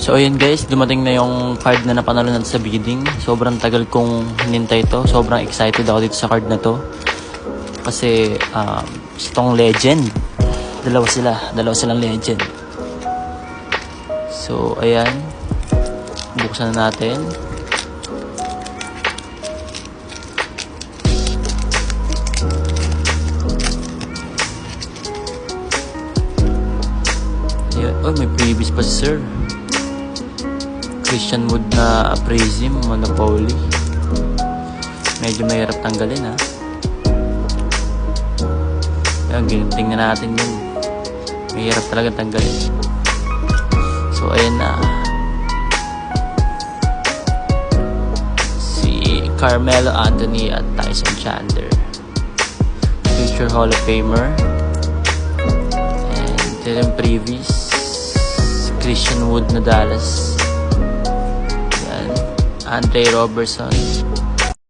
So ayun guys, dumating na yung card na napanalo natin sa bidding. Sobrang tagal kong hinintay to. Sobrang excited ako dito sa card na to. Kasi itong legend. Dalawa silang legend. So ayan, buksan na natin. Ayan. Oh, may previous pa sir. Christian Wood na Appraism, Monopoly. Medyo mahirap tanggalin ha. Ayan, tingnan natin yun. Mahirap talaga tanggalin. So ayan na. Si Carmelo Anthony at Tyson Chandler. Future Hall of Famer. And ito yung previous. Christian Wood na Dallas. Andre Robertson,